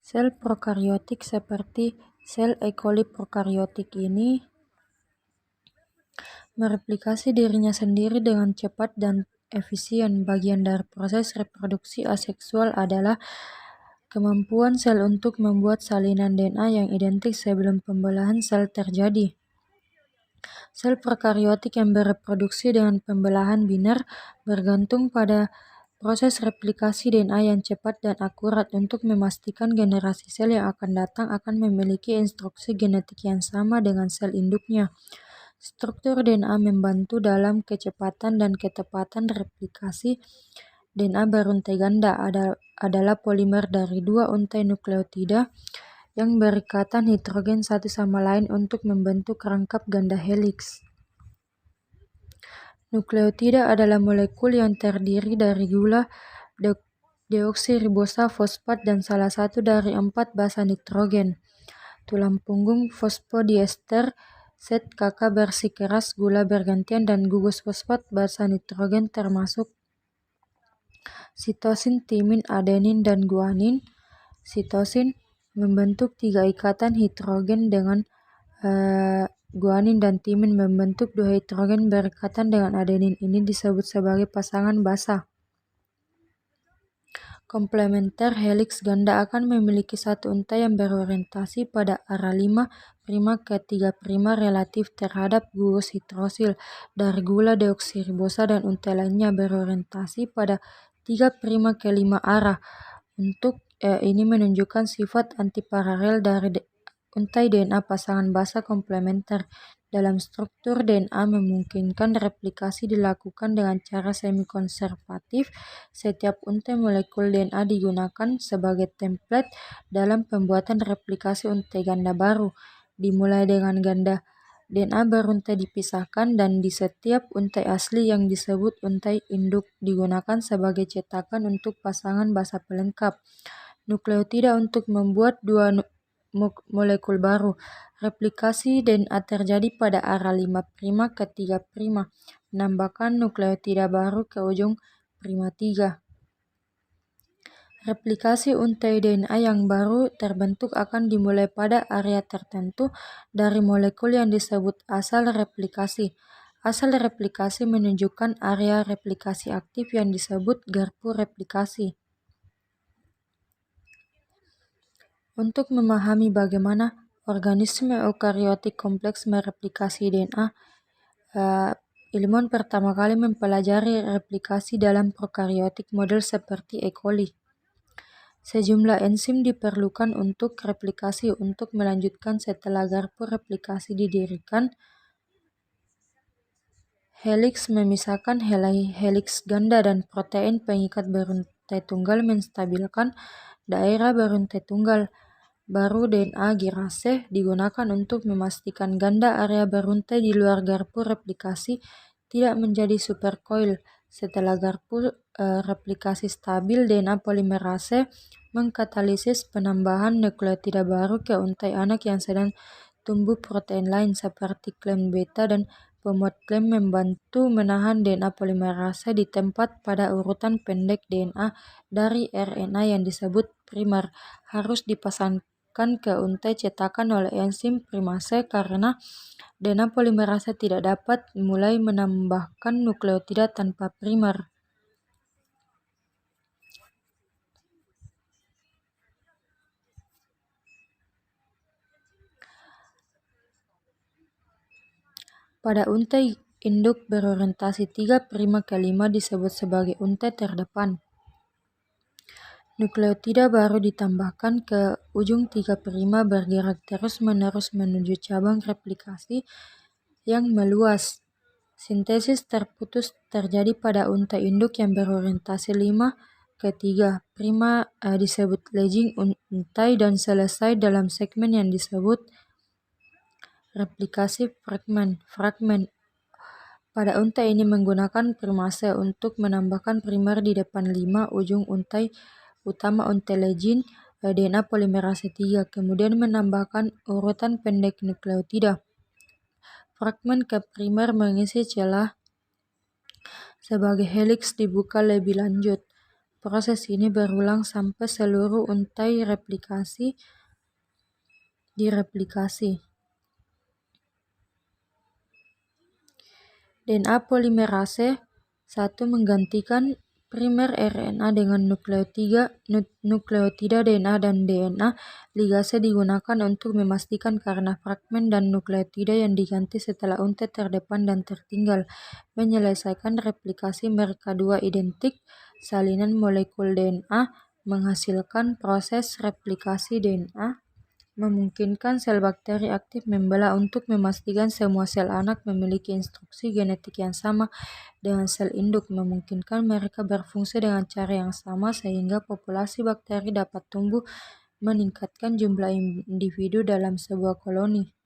Sel prokariotik seperti sel E. coli prokariotik ini mereplikasi dirinya sendiri dengan cepat dan efisien. Bagian dari proses reproduksi aseksual adalah kemampuan sel untuk membuat salinan DNA yang identik sebelum pembelahan sel terjadi. Sel prokariotik yang bereproduksi dengan pembelahan biner bergantung pada proses replikasi DNA yang cepat dan akurat untuk memastikan generasi sel yang akan datang akan memiliki instruksi genetik yang sama dengan sel induknya. Struktur DNA membantu dalam kecepatan dan ketepatan replikasi. DNA beruntai ganda adalah polimer dari dua untai nukleotida yang berikatan hidrogen satu sama lain untuk membentuk rangkap ganda heliks. Nukleotida adalah molekul yang terdiri dari gula, deoksiribosa, fosfat, dan salah satu dari 4 basa nitrogen. Tulang punggung fosfodiester, zat kakak bersikeras, gula bergantian, dan gugus fosfat basa nitrogen termasuk sitosin, timin, adenin, dan guanin. Sitosin membentuk 3 ikatan hidrogen dengan guanin dan timin membentuk 2 hidrogen berikatan dengan adenin. Ini disebut sebagai pasangan basa. Komplementer heliks ganda akan memiliki satu untai yang berorientasi pada arah 5' ke 3' relatif terhadap gugus hidrosil dari gula deoksiribosa dan untai lainnya berorientasi pada 3' ke 5 arah. Untuk ini menunjukkan sifat antiparalel dari untai DNA pasangan basa komplementer. Dalam struktur DNA memungkinkan replikasi dilakukan dengan cara semi-konservatif. Setiap untai molekul DNA digunakan sebagai template dalam pembuatan replikasi untai ganda baru. Dimulai dengan ganda DNA beruntai dipisahkan dan di setiap untai asli yang disebut untai induk digunakan sebagai cetakan untuk pasangan basa pelengkap nukleotida untuk membuat dua molekul baru. Replikasi DNA terjadi pada arah 5' ke 3', menambahkan nukleotida baru ke ujung prima 3. Replikasi untai DNA yang baru terbentuk akan dimulai pada area tertentu dari molekul yang disebut asal replikasi. Asal replikasi menunjukkan area replikasi aktif yang disebut garpu replikasi. Untuk memahami bagaimana organisme eukariotik kompleks mereplikasi DNA, ilmuwan pertama kali mempelajari replikasi dalam prokariotik model seperti E. coli. Sejumlah enzim diperlukan untuk replikasi untuk melanjutkan setelah garpu replikasi didirikan. Heliks memisahkan heliks ganda dan protein pengikat beruntai tunggal menstabilkan daerah beruntai tunggal. Baru DNA girase digunakan untuk memastikan ganda area beruntai di luar garpu replikasi tidak menjadi supercoil. Setelah garpu replikasi stabil, DNA polimerase mengkatalisis penambahan nukleotida baru ke untai anak yang sedang tumbuh. Protein lain seperti klem beta dan pemuat klem membantu menahan DNA polimerase di tempat. Pada urutan pendek DNA dari RNA yang disebut primer harus dipasangkan ke untai cetakan oleh enzim primase karena DNA polimerase tidak dapat mulai menambahkan nukleotida tanpa primer. Pada untai induk berorientasi 3' ke 5 disebut sebagai untai terdepan. Nukleotida baru ditambahkan ke ujung 3' bergerak terus-menerus menuju cabang replikasi yang meluas. Sintesis terputus terjadi pada untai induk yang berorientasi 5 ke 3' disebut leading untai dan selesai dalam segmen yang disebut replikasi fragmen. Pada untai ini menggunakan primase untuk menambahkan primer di depan 5 ujung untai utama untai leading DNA polimerase 3, kemudian menambahkan urutan pendek nukleotida. Fragmen ke primer mengisi celah sebagai heliks dibuka lebih lanjut. Proses ini berulang sampai seluruh untai direplikasi. DNA polimerase 1 menggantikan primer RNA dengan nukleotida DNA dan DNA ligase digunakan untuk memastikan karena fragmen dan nukleotida yang diganti setelah untai terdepan dan tertinggal menyelesaikan replikasi mereka dua identik. Salinan molekul DNA menghasilkan proses replikasi DNA memungkinkan sel bakteri aktif membelah untuk memastikan semua sel anak memiliki instruksi genetik yang sama dengan sel induk, memungkinkan mereka berfungsi dengan cara yang sama sehingga populasi bakteri dapat tumbuh meningkatkan jumlah individu dalam sebuah koloni.